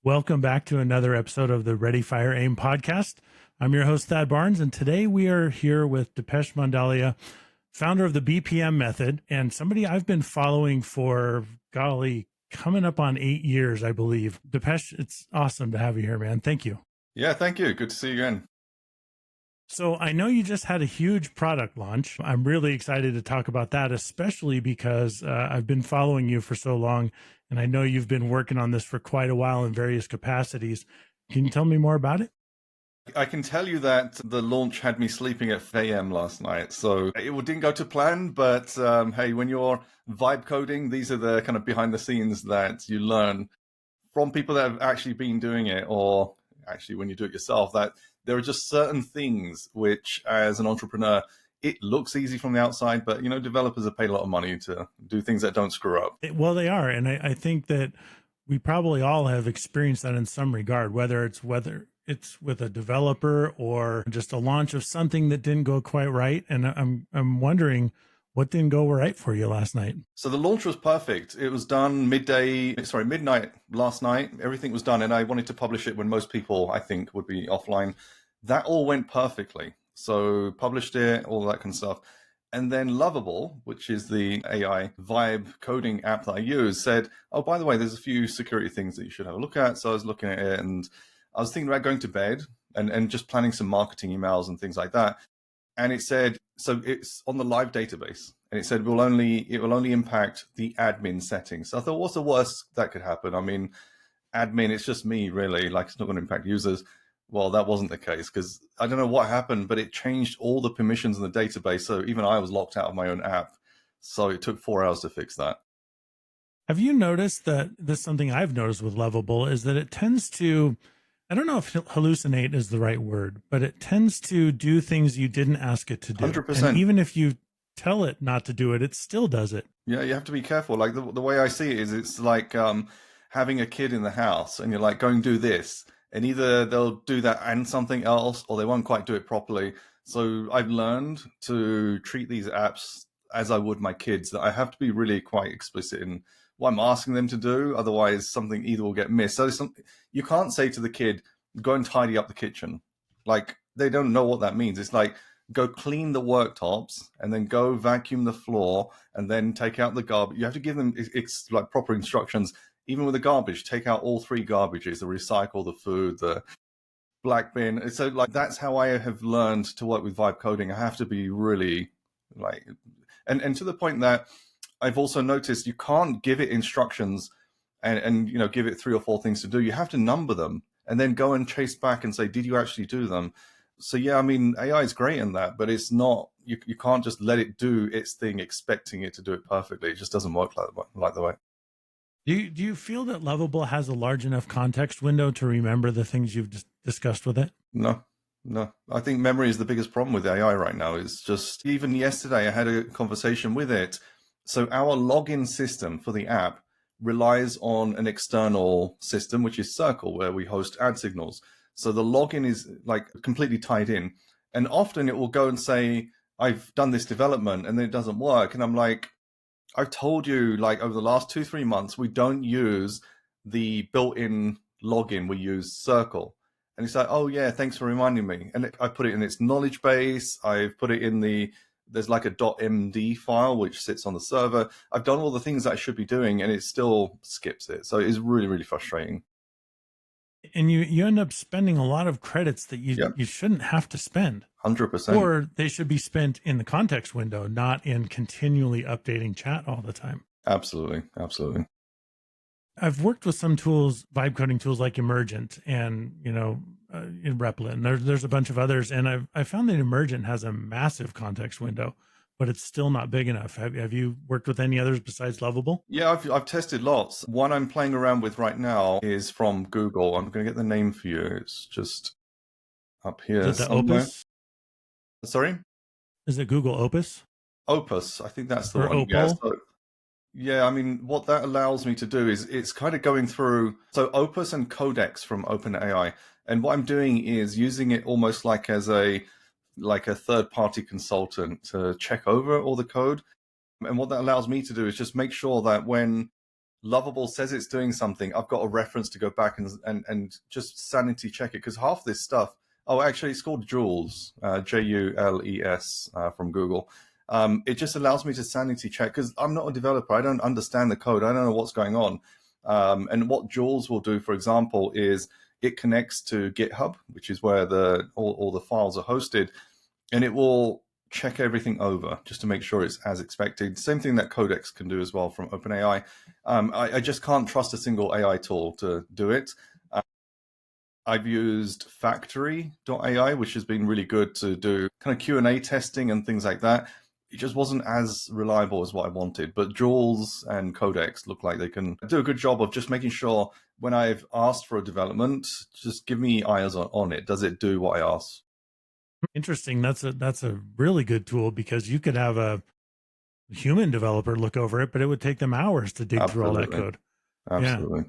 Welcome back to another episode of the Ready, Fire, Aim podcast. I'm your host, Thad Barnes, and today we are here with Dipesh Mondalia, founder of the BPM Method, and somebody I've been following for, golly, coming up on 8 years, I believe. Dipesh, it's awesome to have you here, man. Thank you. Yeah, thank you. Good to see you again. So I know you just had a huge product launch. I'm really excited to talk about that, especially because I've been following you for so long, and I know you've been working on this for quite a while in various capacities. Can you tell me more about it? I can tell you that the launch had me sleeping at 5 a.m. last night, so it didn't go to plan, but hey, when you're vibe coding, these are the kind of behind the scenes that you learn from people that have actually been doing it, or actually when you do it yourself, that there are just certain things which, as an entrepreneur, it looks easy from the outside, but, developers have paid a lot of money to do things that don't screw up. Well, they are. And I think that we probably all have experienced that in some regard, whether it's with a developer or just a launch of something that didn't go quite right. And I'm wondering what didn't go right for you last night. So the launch was perfect. It was done midnight last night. Everything was done, and I wanted to publish it when most people, I think, would be offline. That all went perfectly. So published it, all that kind of stuff. And then Lovable, which is the AI vibe coding app that I use, said, oh, by the way, there's a few security things that you should have a look at. So I was looking at it, and I was thinking about going to bed and just planning some marketing emails and things like that. And it said, so it's on the live database, and it said it will only impact the admin settings. So I thought, what's the worst that could happen? I mean, admin, it's just me, really. Like, it's not going to impact users. Well, that wasn't the case, because I don't know what happened, but it changed all the permissions in the database. So even I was locked out of my own app. So it took 4 hours to fix that. Have you noticed that this is something I've noticed with Lovable is that it tends to, I don't know if hallucinate is the right word, but it tends to do things you didn't ask it to do. 100%. And even if you tell it not to do it, it still does it. Yeah, you have to be careful. Like the way I see it is, it's like having a kid in the house, and you're like, go and do this. And either they'll do that and something else, or they won't quite do it properly. So I've learned to treat these apps as I would my kids, that I have to be really quite explicit in what I'm asking them to do. Otherwise, something either will get missed. So you can't say to the kid, go and tidy up the kitchen. Like, they don't know what that means. It's like, go clean the worktops and then go vacuum the floor and then take out the garbage. You have to give them it's like proper instructions. Even with the garbage, take out all 3 garbages, the recycle, the food, the black bin. So like, that's how I have learned to work with vibe coding. I have to be really like, and to the point that I've also noticed you can't give it instructions and give it 3 or 4 things to do. You have to number them and then go and chase back and say, did you actually do them? So yeah, I mean, AI is great in that, but it's not, you can't just let it do its thing expecting it to do it perfectly. It just doesn't work like the way. Do you feel that Lovable has a large enough context window to remember the things you've discussed with it? No. I think memory is the biggest problem with AI right now. It's just, even yesterday I had a conversation with it. So our login system for the app relies on an external system, which is Circle, where we host ad signals. So the login is like completely tied in. And often it will go and say, I've done this development, and then it doesn't work. And I'm like, I've told you, like, over the last 2-3 months, we don't use the built-in login. We use Circle. And it's like, oh yeah, thanks for reminding me. And I put it in its knowledge base. I've put it in there's like a .md file, which sits on the server. I've done all the things that I should be doing, and it still skips it. So it's really, really frustrating. And you end up spending a lot of credits that you shouldn't have to spend. 100%. Or they should be spent in the context window, not in continually updating chat all the time. Absolutely. I've worked with some tools, vibe coding tools like Emergent and, in Replit, and there's a bunch of others. And I found that Emergent has a massive context window, but it's still not big enough. Have you worked with any others besides Lovable? Yeah, I've tested lots. One I'm playing around with right now is from Google. I'm going to get the name for you. It's just up here. Is it the Opus? Sorry? Is it Google Opus? Opus, I think that's the or one. Opal? Yeah, I mean, what that allows me to do is it's kind of going through, so Opus and Codex from OpenAI. And what I'm doing is using it almost like as a third-party consultant to check over all the code. And what that allows me to do is just make sure that when Lovable says it's doing something, I've got a reference to go back and just sanity check it, because half this stuff, oh, actually, it's called Jules, Jules, from Google. It just allows me to sanity check, because I'm not a developer. I don't understand the code. I don't know what's going on. And what Jules will do, for example, is it connects to GitHub, which is where all the files are hosted, and it will check everything over just to make sure it's as expected. Same thing that Codex can do as well from OpenAI. I just can't trust a single AI tool to do it. I've used Factory.ai, which has been really good to do kind of Q&A testing and things like that. It just wasn't as reliable as what I wanted. But Jules and Codex look like they can do a good job of just making sure when I've asked for a development, just give me eyes on it. Does it do what I asked? Interesting. That's a really good tool, because you could have a human developer look over it, but it would take them hours to dig through all that code. Absolutely.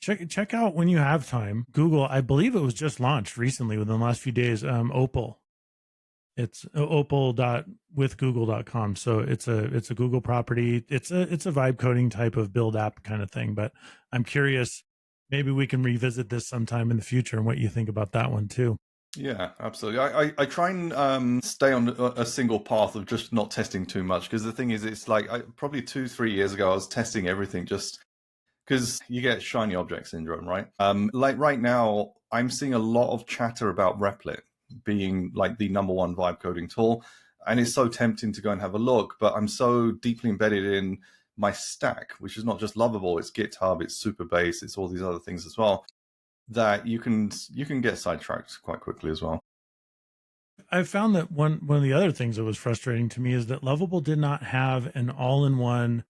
Yeah. Check out, when you have time, Google, I believe it was just launched recently within the last few days, Opal. It's opal.withgoogle.com. So it's a Google property. It's a vibe coding type of build app kind of thing, but I'm curious, maybe we can revisit this sometime in the future and what you think about that one too. Yeah, absolutely. I try and stay on a single path of just not testing too much, because the thing is, it's like probably 2-3 years ago, I was testing everything just because you get shiny object syndrome, right? Like right now, I'm seeing a lot of chatter about Replit being like the #1 vibe coding tool. And it's so tempting to go and have a look, but I'm so deeply embedded in my stack, which is not just Lovable, it's GitHub, it's Supabase, it's all these other things as well, that you can get sidetracked quite quickly as well. I found that one of the other things that was frustrating to me is that Lovable did not have an all-in-one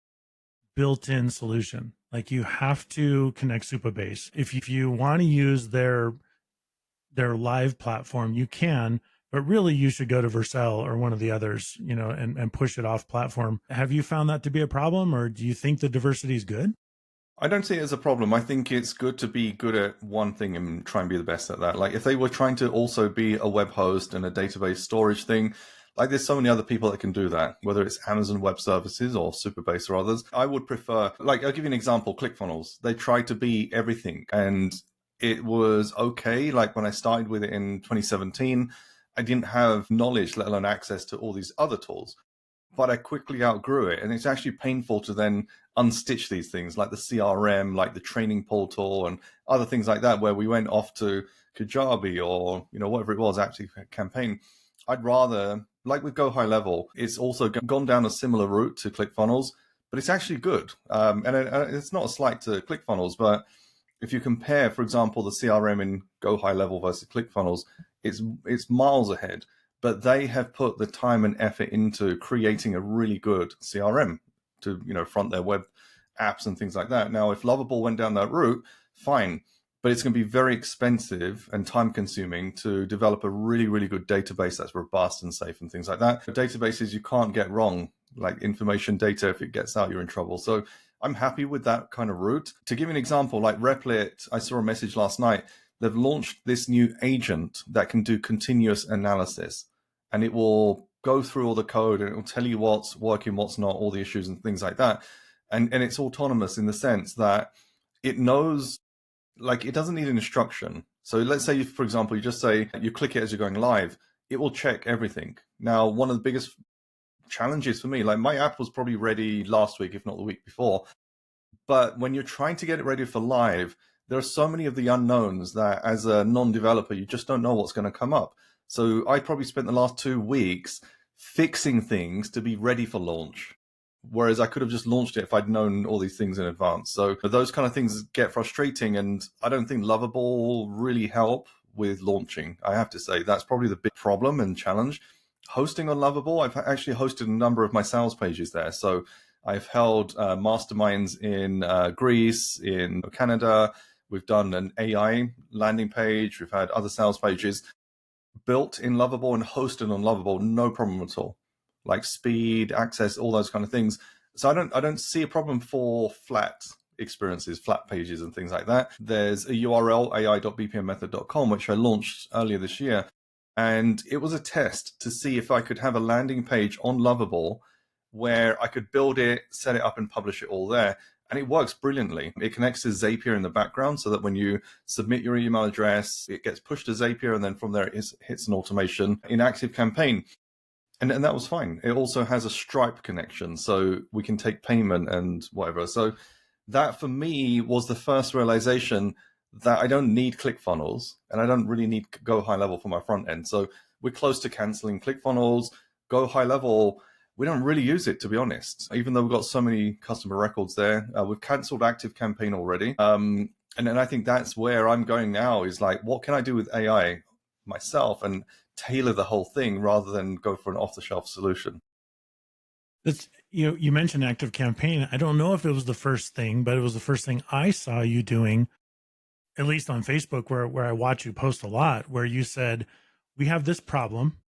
built-in solution. Like, you have to connect Supabase. If you want to use their live platform, you can, but really you should go to Vercel or one of the others, and push it off platform. Have you found that to be a problem, or do you think the diversity is good? I don't see it as a problem. I think it's good to be good at one thing and try and be the best at that. Like, if they were trying to also be a web host and a database storage thing, like, there's so many other people that can do that, whether it's Amazon Web Services or Supabase or others. I would prefer, like, I'll give you an example, ClickFunnels. They tried to be everything, and it was okay. Like, when I started with it in 2017, I didn't have knowledge, let alone access to all these other tools. But I quickly outgrew it. And it's actually painful to then unstitch these things, like the CRM, like the training portal, and other things like that, where we went off to Kajabi or, whatever it was, actually Campaign. I'd rather, like with Go High Level, it's also gone down a similar route to ClickFunnels, but it's actually good. And it's not a slight to ClickFunnels, but if you compare, for example, the CRM in Go High Level versus ClickFunnels, it's miles ahead. But they have put the time and effort into creating a really good CRM to, front their web apps and things like that. Now, if Lovable went down that route, fine. But it's going to be very expensive and time consuming to develop a really, really good database that's robust and safe and things like that. Databases you can't get wrong, like information data, if it gets out, you're in trouble. So I'm happy with that kind of route. To give you an example, like Replit, I saw a message last night. They've launched this new agent that can do continuous analysis, and it will go through all the code and it will tell you what's working, what's not, all the issues and things like that. And it's autonomous in the sense that it knows, like, it doesn't need an instruction. So let's say, for example, you just say, you click it as you're going live, it will check everything. Now, one of the biggest challenges for me, like, my app was probably ready last week, if not the week before. But when you're trying to get it ready for live, there are so many of the unknowns that as a non-developer, you just don't know what's going to come up. So I probably spent the last 2 weeks fixing things to be ready for launch, whereas I could have just launched it if I'd known all these things in advance. So those kind of things get frustrating, and I don't think Lovable really help with launching. I have to say that's probably the big problem and challenge. Hosting on Lovable, I've actually hosted a number of my sales pages there. So I've held masterminds in Greece, in Canada. We've done an AI landing page. We've had other sales pages built in Lovable and hosted on Lovable, no problem at all. Like speed, access, all those kind of things. So I don't see a problem for flat experiences, flat pages and things like that. There's a URL, ai.bpmmethod.com, which I launched earlier this year. And it was a test to see if I could have a landing page on Lovable where I could build it, set it up, and publish it all there. And it works brilliantly. It connects to Zapier in the background so that when you submit your email address, it gets pushed to Zapier, and then from there it hits an automation in ActiveCampaign. And that was fine. It also has a Stripe connection, so we can take payment and whatever. So that for me was the first realization that I don't need ClickFunnels and I don't really need Go High Level for my front end. So we're close to canceling ClickFunnels. Go High Level, we don't really use it, to be honest, even though we've got so many customer records there. We've canceled ActiveCampaign already. And then I think that's where I'm going now, is like, what can I do with AI myself and tailor the whole thing rather than go for an off-the-shelf solution? It's, you mentioned ActiveCampaign. I don't know if it was the first thing, but it was the first thing I saw you doing, at least on Facebook, where I watch you post a lot, where you said, we have this problem.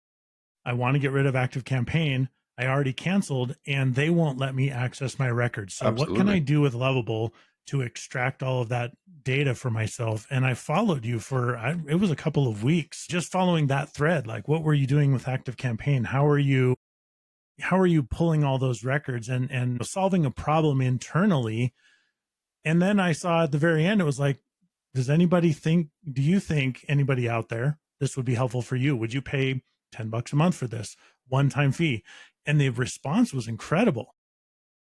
I want to get rid of ActiveCampaign. I already canceled and they won't let me access my records. So Absolutely. what can I do with Lovable to extract all of that data for myself? And I followed you for, it was a couple of weeks, just following that thread. Like, what were you doing with ActiveCampaign? How are you pulling all those records and solving a problem internally? And then I saw at the very end, it was like, do you think anybody out there, this would be helpful for you? Would you pay $10 a month for this one-time fee? And the response was incredible.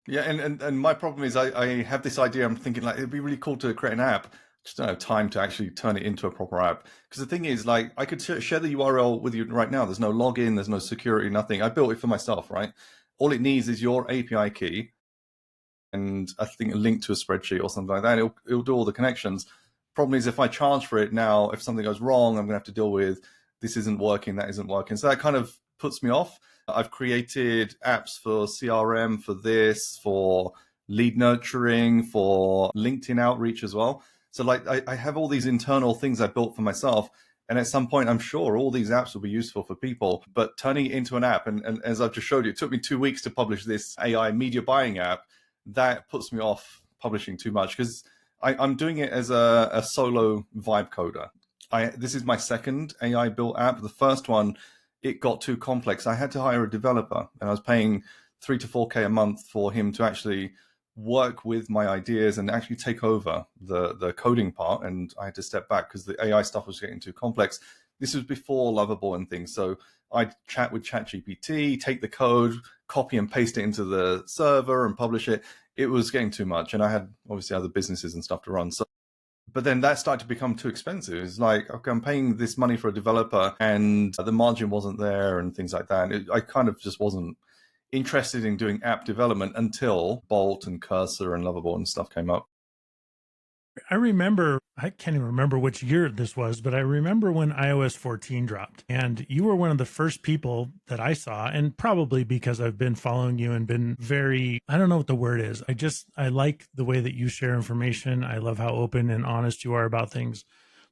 Yeah, and my problem is I have this idea. I'm thinking like it'd be really cool to create an app. Just don't have time to actually turn it into a proper app. Because the thing is, like, I could share the URL with you right now. There's no login, there's no security, nothing. I built it for myself, right? All it needs is your API key and I think a link to a spreadsheet or something like that. It'll do all the connections. Problem is, if I charge for it now, if something goes wrong, I'm gonna have to deal with this isn't working, that isn't working. So that kind of puts me off. I've created apps for CRM, for this, for lead nurturing, for LinkedIn outreach as well. So like I have all these internal things I built for myself. And at some point, I'm sure all these apps will be useful for people, but turning it into an app, and as I've just showed you, it took me 2 weeks to publish this AI media buying app. That puts me off publishing too much because I'm doing it as a solo vibe coder. This is my second AI built app. The first one, it got too complex. I had to hire a developer, and I was paying 3 to 4K a month for him to actually work with my ideas and actually take over the coding part. And I had to step back because the AI stuff was getting too complex. This was before Lovable and things. So I'd chat with ChatGPT, take the code, copy and paste it into the server and publish it. It was getting too much. And I had obviously other businesses and stuff to run. So, but then that started to become too expensive. It's like, okay, I'm paying this money for a developer and the margin wasn't there and things like that. And I kind of just wasn't interested in doing app development until Bolt and Cursor and Lovable and stuff came up. I remember, I can't even remember which year this was, but I remember when iOS 14 dropped, and you were one of the first people that I saw, and probably because I've been following you and been very, I don't know what the word is. I like the way that you share information. I love how open and honest you are about things.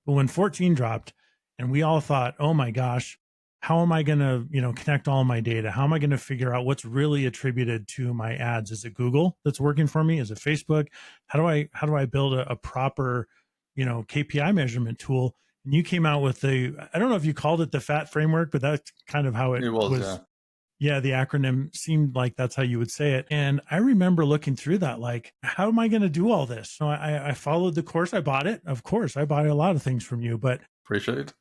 But when 14 dropped and we all thought, oh my gosh, how am I going to, connect all my data? How am I going to figure out what's really attributed to my ads? Is it Google that's working for me? Is it Facebook? How do I build a proper, KPI measurement tool? And you came out with I don't know if you called it the FAT framework, but that's kind of how it was. Yeah. Yeah, the acronym seemed like that's how you would say it. And I remember looking through that, like, how am I going to do all this? So I followed the course. I bought it. Of course, I bought a lot of things from you, but Appreciate it.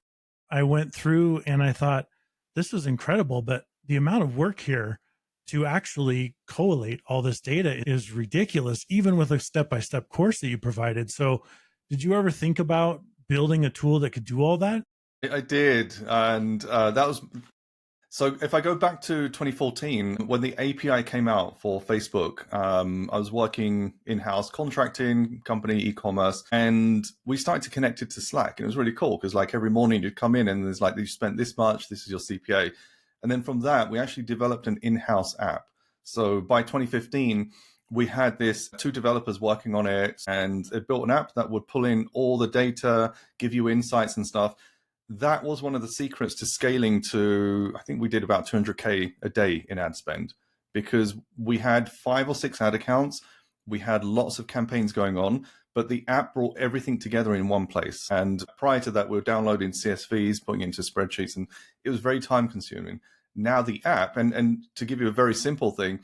I went through and I thought, this is incredible, but the amount of work here to actually collate all this data is ridiculous, even with a step-by-step course that you provided. So did you ever think about building a tool that could do all that? I did. And that was, so if I go back to 2014, when the API came out for Facebook, I was working in-house, contracting company, e-commerce, and we started to connect it to Slack. And it was really cool because like every morning you'd come in and there's like, you spent this much, this is your CPA. And then from that, we actually developed an in-house app. So by 2015, we had this 2 developers working on it, and it built an app that would pull in all the data, give you insights and stuff. That was one of the secrets to scaling to, I think we did about 200K a day in ad spend because we had 5 or 6 ad accounts. We had lots of campaigns going on, but the app brought everything together in one place. And prior to that, we were downloading CSVs, putting into spreadsheets, and it was very time consuming. Now the app, and to give you a very simple thing,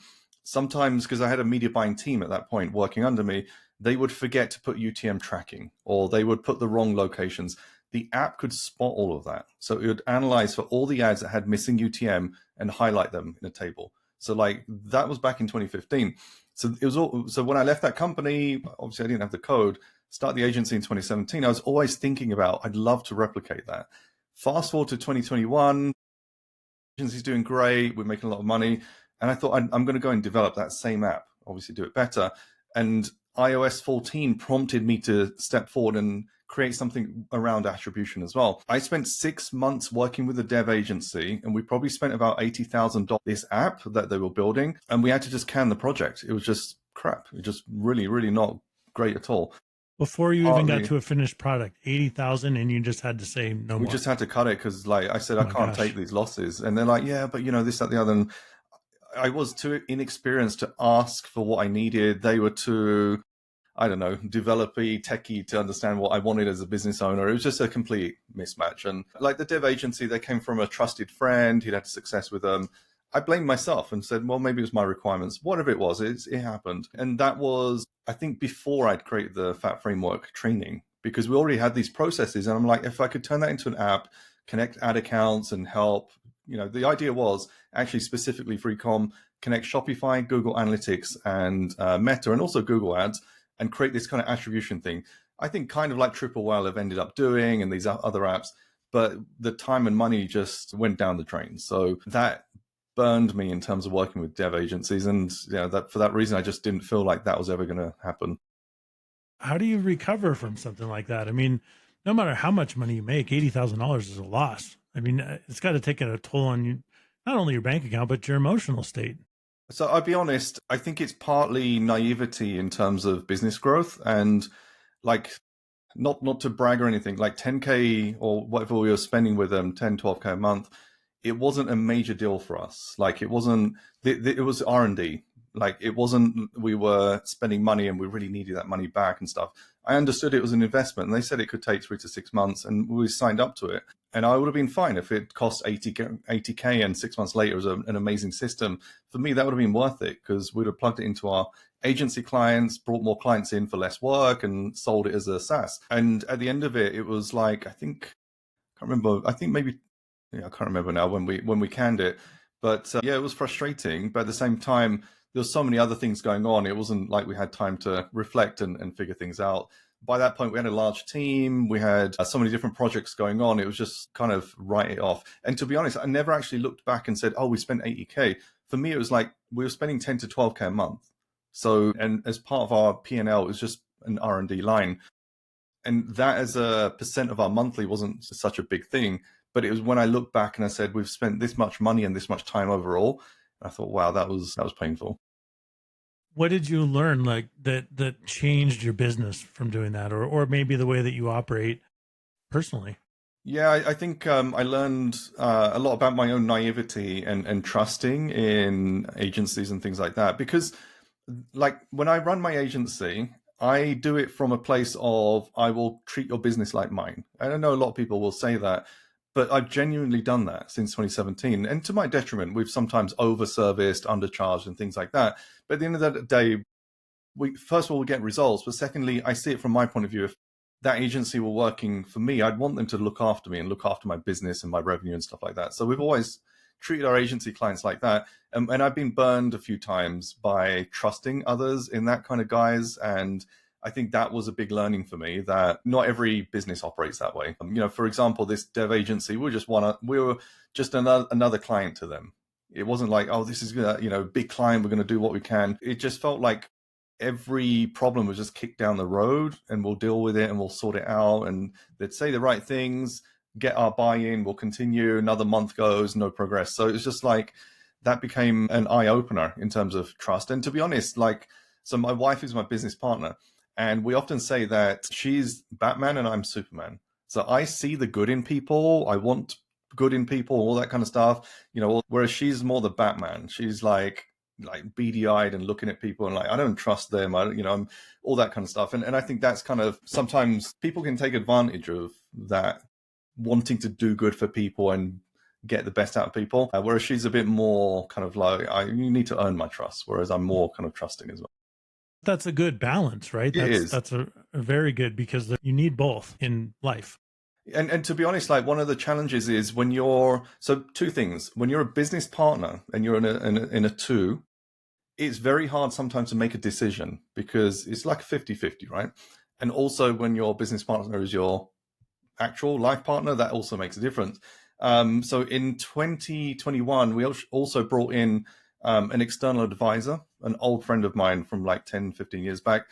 sometimes, because I had a media buying team at that point working under me, they would forget to put UTM tracking, or they would put the wrong locations. The app could spot all of that. So it would analyze for all the ads that had missing UTM and highlight them in a table. So like that was back in 2015. So it was all, so when I left that company, obviously I didn't have the code, start the agency in 2017, I was always thinking about, I'd love to replicate that. Fast forward to 2021, agency's doing great, we're making a lot of money. And I thought, I'm going to go and develop that same app, obviously do it better. And iOS 14 prompted me to step forward and create something around attribution as well. I spent 6 months working with a dev agency, and we probably spent about $80,000 this app that they were building, and we had to just can the project. It was just crap. It was just really, really not great at all. Before you even got to a finished product, 80,000, and you just had to say no more. We just had to cut it because, like I said, I can't take these losses. And they're like, yeah, but this, that, the other. And I was too inexperienced to ask for what I needed. They were too, I don't know, developy, techie to understand what I wanted as a business owner. It was just a complete mismatch. And like the dev agency, they came from a trusted friend. He'd had success with them. I blamed myself and said, well, maybe it was my requirements. Whatever it was, it happened. And that was, I think, before I'd created the Fat Framework training, because we already had these processes. And I'm like, if I could turn that into an app, connect ad accounts and help, the idea was actually specifically for ecom, connect Shopify, Google Analytics, and Meta, and also Google Ads, and create this kind of attribution thing. I think kind of like Triple Whale have ended up doing and these other apps, but the time and money just went down the drain. So that burned me in terms of working with dev agencies. And that for that reason, I just didn't feel like that was ever going to happen. How do you recover from something like that? I mean, no matter how much money you make, $80,000 is a loss. I mean, it's got to take a toll on you, not only your bank account, but your emotional state. So I'll be honest, I think it's partly naivety in terms of business growth, and like not to brag or anything, like 10K or whatever we were spending with them, 10, 12K a month, it wasn't a major deal for us. Like it wasn't, it was R&D. Like it wasn't, we were spending money and we really needed that money back and stuff. I understood it was an investment, and they said it could take 3 to 6 months, and we signed up to it. And I would have been fine if it cost 80K and 6 months later was an amazing system. For me, that would have been worth it, because we'd have plugged it into our agency clients, brought more clients in for less work, and sold it as a SaaS. And at the end of it, it was like, I can't remember now when we canned it. But it was frustrating. But at the same time, there was so many other things going on. It wasn't like we had time to reflect and figure things out. By that point, we had a large team. We had so many different projects going on. It was just kind of write it off. And to be honest, I never actually looked back and said, oh, we spent 80K. For me, it was like we were spending 10 to 12K a month. So, and as part of our P&L, it was just an R&D line. And that as a percent of our monthly wasn't such a big thing. But it was when I looked back and I said, we've spent this much money and this much time overall. I thought, wow, that was painful. What did you learn like that changed your business from doing that, or maybe the way that you operate personally? Yeah, I think I learned a lot about my own naivety and trusting in agencies and things like that. Because like when I run my agency, I do it from a place of, I will treat your business like mine. And I know a lot of people will say that, but I've genuinely done that since 2017. And to my detriment, we've sometimes over-serviced, undercharged, and things like that. But at the end of the day, first of all, we get results. But secondly, I see it from my point of view. If that agency were working for me, I'd want them to look after me and look after my business and my revenue and stuff like that. So we've always treated our agency clients like that. And I've been burned a few times by trusting others in that kind of guise. And I think that was a big learning for me, that not every business operates that way. For example, this dev agency, we were just another client to them. It wasn't like, oh, this is big client, we're going to do what we can. It just felt like every problem was just kicked down the road, and we'll deal with it and we'll sort it out. And they'd say the right things, get our buy-in, we'll continue. Another month goes, no progress. So it's just like that became an eye opener in terms of trust. And to be honest, so my wife is my business partner. And we often say that she's Batman and I'm Superman. So I see the good in people. I want good in people, all that kind of stuff. Whereas she's more the Batman. She's like beady-eyed and looking at people and like, I don't trust them. I'm all that kind of stuff. And I think that's kind of, sometimes people can take advantage of that, wanting to do good for people and get the best out of people. Whereas she's a bit more kind of like, you need to earn my trust, whereas I'm more kind of trusting as well. That's a good balance, right? It is. That's a very good, because you need both in life. And to be honest, like one of the challenges is when you're, so two things, when you're a business partner and you're in a two, it's very hard sometimes to make a decision because it's like a 50-50, right? And also when your business partner is your actual life partner, that also makes a difference. So in 2021, we also brought in an external advisor, an old friend of mine from like 10, 15 years back,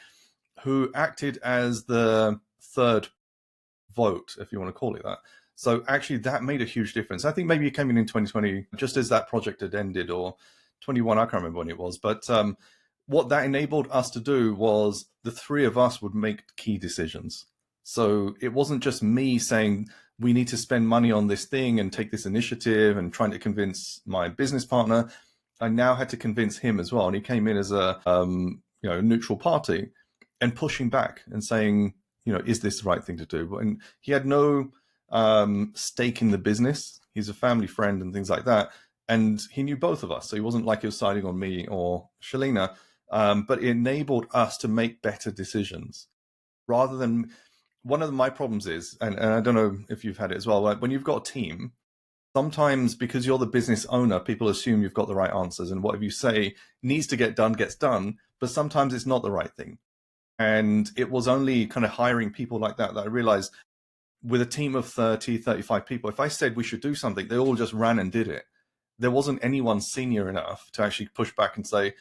who acted as the third vote, if you want to call it that. So actually that made a huge difference. I think maybe it came in 2020, just as that project had ended, or 21, I can't remember when it was. But what that enabled us to do was the three of us would make key decisions. So it wasn't just me saying, we need to spend money on this thing and take this initiative and trying to convince my business partner. I now had to convince him as well. And he came in as a neutral party and pushing back and saying, is this the right thing to do? And he had no stake in the business. He's a family friend and things like that. And he knew both of us. So he wasn't like he was siding on me or Shalina, but it enabled us to make better decisions rather than, one of my problems is, and I don't know if you've had it as well, like when you've got a team, sometimes because you're the business owner, people assume you've got the right answers and whatever you say needs to get done, gets done, but sometimes it's not the right thing. And it was only kind of hiring people like that I realized with a team of 30, 35 people, if I said we should do something, they all just ran and did it. There wasn't anyone senior enough to actually push back and say,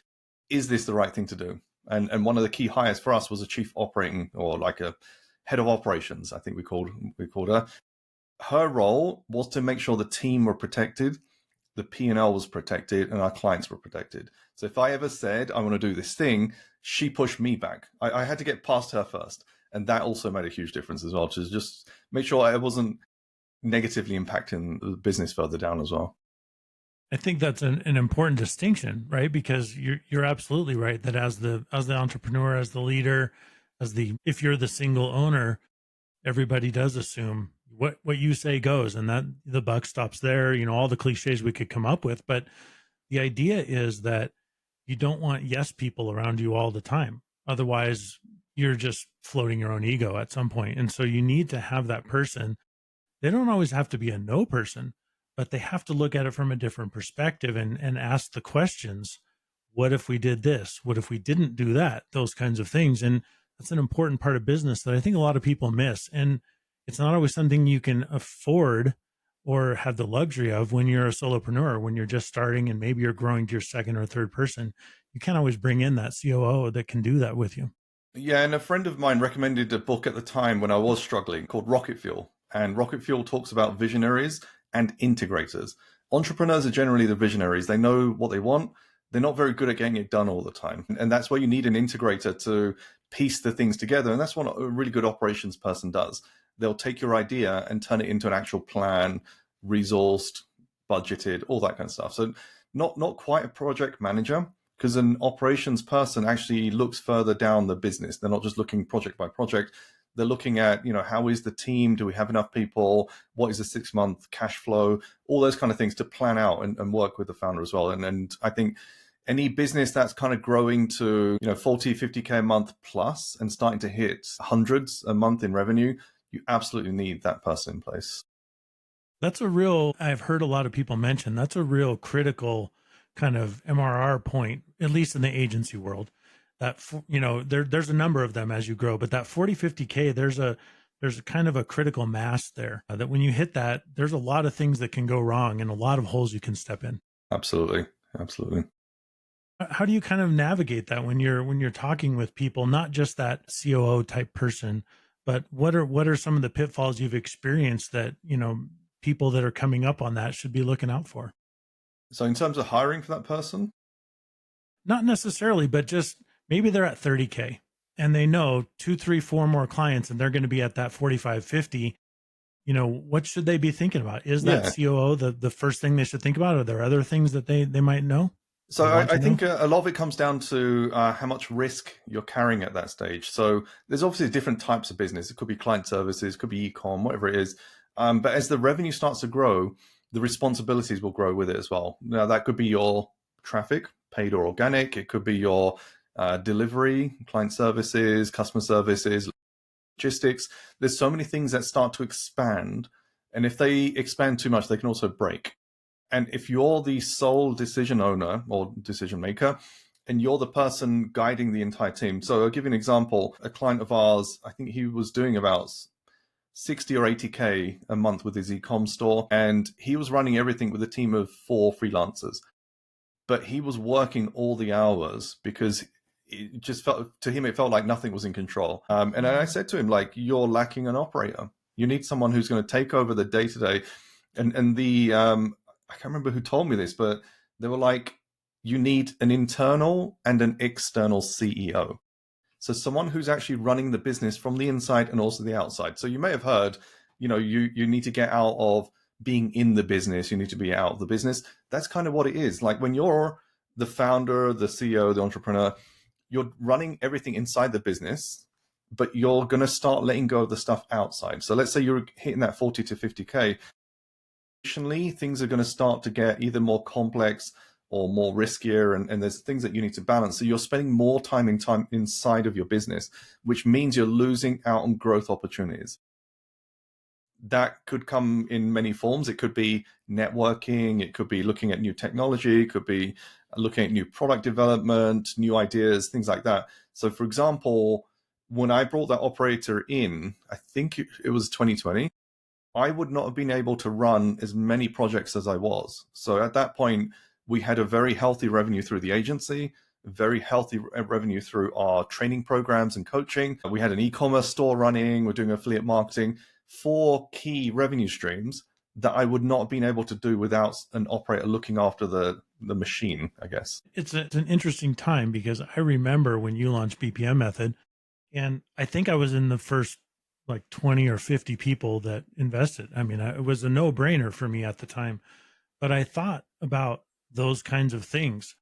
is this the right thing to do? And one of the key hires for us was a chief operating, or like a head of operations, I think we called her. Her role was to make sure the team were protected, the P&L was protected, and our clients were protected. So if I ever said, I want to do this thing, she pushed me back. I had to get past her first. And that also made a huge difference as well, to just make sure I wasn't negatively impacting the business further down as well. I think that's an important distinction, right? Because you're absolutely right that as the entrepreneur, as the leader, if you're the single owner, everybody does assume what you say goes, and that the buck stops there. All the cliches we could come up with, but the idea is that you don't want yes people around you all the time. Otherwise, you're just floating your own ego at some point. And so you need to have that person. They don't always have to be a no person, but they have to look at it from a different perspective and ask the questions. What if we did this? What if we didn't do that? Those kinds of things. And that's an important part of business that I think a lot of people miss. And it's not always something you can afford or have the luxury of when you're a solopreneur, when you're just starting and maybe you're growing to your second or third person. You can't always bring in that COO that can do that with you. Yeah, and a friend of mine recommended a book at the time when I was struggling called Rocket Fuel. And Rocket Fuel talks about visionaries and integrators. Entrepreneurs are generally the visionaries. They know what they want. They're not very good at getting it done all the time. And that's where you need an integrator to piece the things together. And that's what a really good operations person does. They'll take your idea and turn it into an actual plan, resourced, budgeted, all that kind of stuff. So not quite a project manager, because an operations person actually looks further down the business. They're not just looking project by project. They're looking at, how is the team? Do we have enough people? What is the 6-month cash flow? All those kind of things to plan out and work with the founder as well. And I think any business that's kind of growing to, 40, 50K a month plus and starting to hit hundreds a month in revenue, you absolutely need that person in place. I've heard a lot of people mention, that's a real critical kind of MRR point, at least in the agency world. That, there's a number of them as you grow, but that 40, 50K, there's a kind of a critical mass there that when you hit that, there's a lot of things that can go wrong and a lot of holes you can step in. Absolutely. Absolutely. How do you kind of navigate that when you're talking with people, not just that COO type person, but what are some of the pitfalls you've experienced that, people that are coming up on that should be looking out for? So in terms of hiring for that person? Not necessarily, but just maybe they're at 30K and they know 2, 3, 4 more clients and they're going to be at that 45, 50. What should they be thinking about? Is that COO the first thing they should think about? Are there other things that they might know? So I think a lot of it comes down to how much risk you're carrying at that stage. So there's obviously different types of business. It could be client services, could be e-com, whatever it is. But as the revenue starts to grow, the responsibilities will grow with it as well. Now, that could be your traffic, paid or organic. It could be your delivery, client services, customer services, logistics. There's so many things that start to expand. And if they expand too much, they can also break. And if you're the sole decision owner or decision maker, and you're the person guiding the entire team. So I'll give you an example. A client of ours, I think he was doing about 60 or 80K a month with his e-com store, and he was running everything with a team of 4 freelancers. But he was working all the hours because it just felt to him, it felt like nothing was in control. And I said to him, like, you're lacking an operator. You need someone who's going to take over the day-to-day. And the I can't remember who told me this, but they were like, you need an internal and an external CEO. So someone who's actually running the business from the inside and also the outside. So you may have heard, you need to get out of being in the business. You need to be out of the business. That's kind of what it is. Like when you're the founder, the CEO, the entrepreneur, you're running everything inside the business, but you're going to start letting go of the stuff outside. So let's say you're hitting that 40 to 50K. Additionally, things are going to start to get either more complex or more riskier, and there's things that you need to balance. So you're spending more time inside of your business, which means you're losing out on growth opportunities. That could come in many forms. It could be networking, it could be looking at new technology, it could be looking at new product development, new ideas, things like that. So for example, when I brought that operator in, I think it was 2020, I would not have been able to run as many projects as I was. So at that point, we had a very healthy revenue through the agency, very healthy revenue through our training programs and coaching. We had an e-commerce store running, we're doing affiliate marketing, 4 key revenue streams that I would not have been able to do without an operator looking after the machine, I guess. It's an interesting time because I remember when you launched BPM Method, and I think I was in the first like 20 or 50 people that invested. I mean, it was a no-brainer for me at the time, but I thought about those kinds of things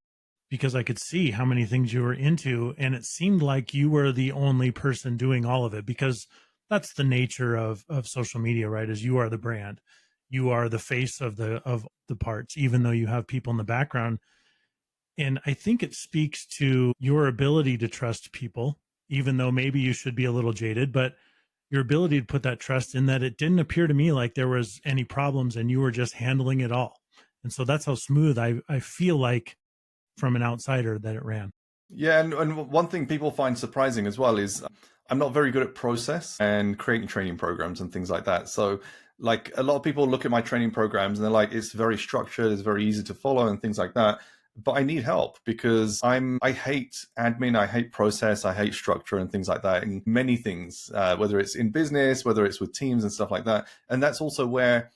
because I could see how many things you were into, and it seemed like you were the only person doing all of it, because that's the nature of social media, right? Is you are the brand, you are the face of the parts, even though you have people in the background. And I think it speaks to your ability to trust people, even though maybe you should be a little jaded, but your ability to put that trust in that it didn't appear to me like there was any problems and you were just handling it all. And so that's how smooth I feel like from an outsider that it ran. Yeah, and one thing people find surprising as well is I'm not very good at process and creating training programs and things like that. So like a lot of people look at my training programs and they're like, it's very structured, it's very easy to follow and things like that. But I need help because I hate admin, I hate process, I hate structure and things like that in many things, whether it's in business, whether it's with teams and stuff like that. And that's also where,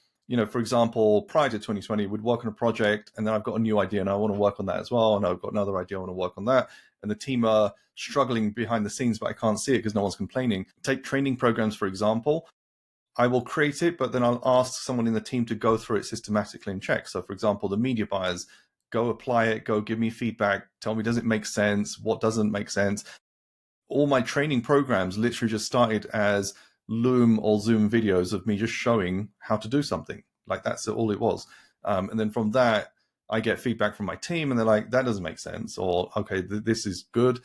for example, prior to 2020, we'd work on a project and then I've got a new idea and I want to work on that as well. And I've got another idea, I want to work on that. And the team are struggling behind the scenes, but I can't see it because no one's complaining. Take training programs, for example. I will create it, but then I'll ask someone in the team to go through it systematically and check. So for example, the media buyers, go apply it, go give me feedback, tell me, does it make sense? What doesn't make sense? All my training programs literally just started as Loom or Zoom videos of me just showing how to do something. Like that's all it was. And then from that, I get feedback from my team and they're like, that doesn't make sense. Or, okay, this is good.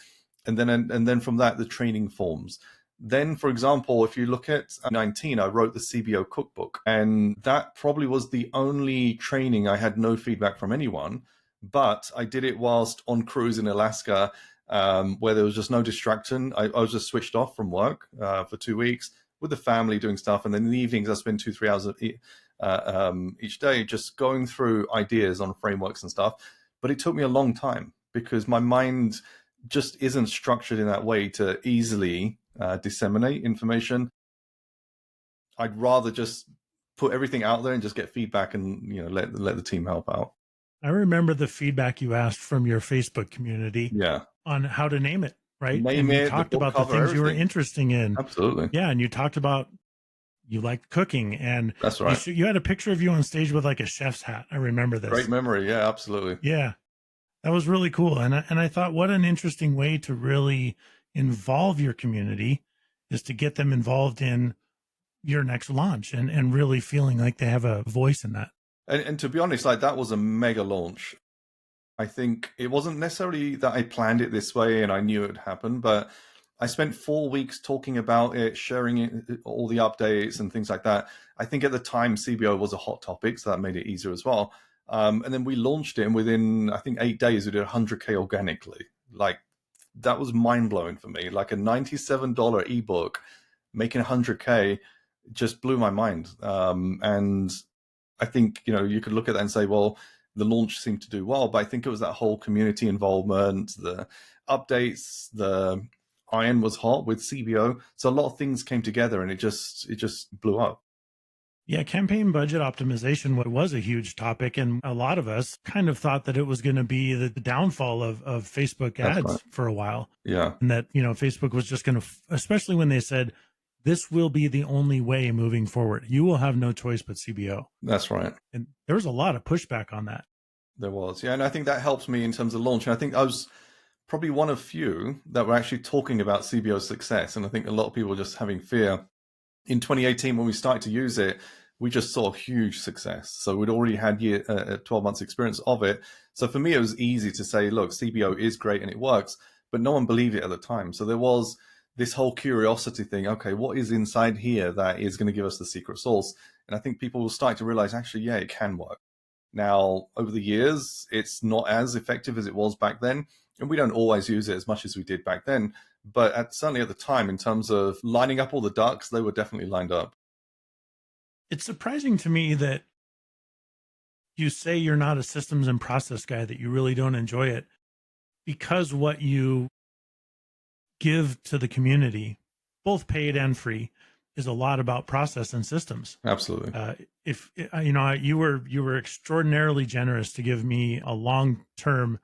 And then from that, the training forms. Then, for example, if you look at 19, I wrote the CBO cookbook, and that probably was the only training I had no feedback from anyone, but I did it whilst on cruise in Alaska, where there was just no distraction. I was just switched off from work for 2 weeks with the family doing stuff. And then in the evenings, I spend 2-3 hours each day just going through ideas on frameworks and stuff. But it took me a long time because my mind just isn't structured in that way to easily disseminate information. I'd rather just put everything out there and just get feedback and let the team help out. I remember the feedback you asked from your Facebook community on how to name it, right? Name and you it, talked the book about the cover, things you were everything. interested in. Absolutely. Yeah, and you talked about you liked cooking, and that's right. You had a picture of you on stage with like a chef's hat. I remember this. Great memory. Yeah, absolutely. Yeah, that was really cool. And I thought, what an interesting way to really involve your community is to get them involved in your next launch and really feeling like they have a voice in that. And to be honest, like that was a mega launch. I think it wasn't necessarily that I planned it this way and I knew it would happen, but I spent 4 weeks talking about it, sharing it, all the updates and things like that. I think at the time CBO was a hot topic, so that made it easier as well. And then we launched it, and within I think 8 days we did 100K organically. Like that was mind blowing for me. Like a $97 ebook making 100K just blew my mind. And I think, you could look at that and say, well, the launch seemed to do well, but I think it was that whole community involvement, the updates, the iron was hot with CBO. So a lot of things came together and it just blew up. Yeah, campaign budget optimization was a huge topic, and a lot of us kind of thought that it was going to be the downfall of Facebook That's right. ads for a while, Yeah, and that Facebook was just going to, especially when they said this will be the only way moving forward. You will have no choice but CBO, that's right. and there was a lot of pushback on that. There was. Yeah. And I think that helped me in terms of launch. And I think I was probably one of few that were actually talking about CBO's success. And I think a lot of people were just having fear. In 2018, when we started to use it, we just saw huge success. So we'd already had 12 months experience of it. So for me, it was easy to say, look, CBO is great and it works, but no one believed it at the time. So there was this whole curiosity thing. Okay, what is inside here that is going to give us the secret sauce? And I think people will start to realize, actually, yeah, it can work. Now, over the years, it's not as effective as it was back then. And we don't always use it as much as we did back then. But certainly at the time, in terms of lining up all the ducks, they were definitely lined up. It's surprising to me that you say you're not a systems and process guy, that you really don't enjoy it, because what you give to the community, both paid and free, is a lot about process and systems. Absolutely. If you were extraordinarily generous to give me a long-term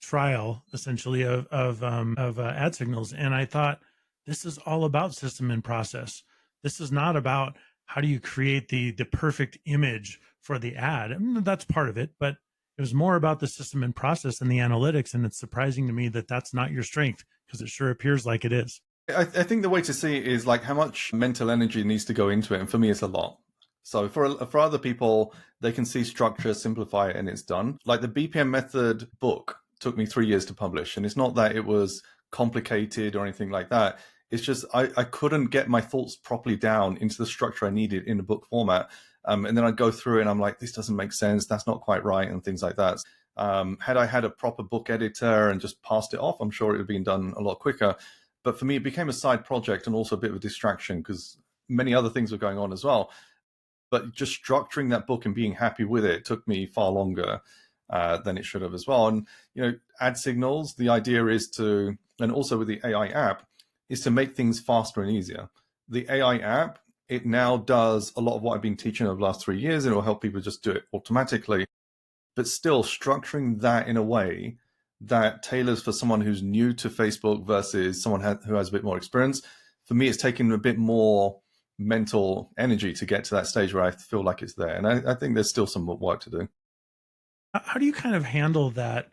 trial, essentially, of ad signals, and I thought, this is all about system and process. This is not about how do you create the perfect image for the ad. I mean, that's part of it, but it was more about the system and process and the analytics. And it's surprising to me that that's not your strength, because it sure appears like it is. I think the way to see it is like how much mental energy needs to go into it. And for me, it's a lot. So for other people, they can see structure, simplify it, and it's done. Like the BPM Method book took me 3 years to publish. And it's not that it was complicated or anything like that. It's just I couldn't get my thoughts properly down into the structure I needed in a book format. And then I'd go through it and I'm like, this doesn't make sense. That's not quite right, and things like that. Had I had a proper book editor and just passed it off, I'm sure it would have been done a lot quicker. But for me, it became a side project and also a bit of a distraction because many other things were going on as well. But just structuring that book and being happy with it took me far longer than it should have as well. And, ad signals, the idea is to, and also with the AI app, is to make things faster and easier. The AI app, it now does a lot of what I've been teaching over the last 3 years, and it will help people just do it automatically. But still structuring that in a way that tailors for someone who's new to Facebook versus someone who has a bit more experience. For me, it's taken a bit more mental energy to get to that stage where I feel like it's there. And I think there's still some work to do. How do you kind of handle that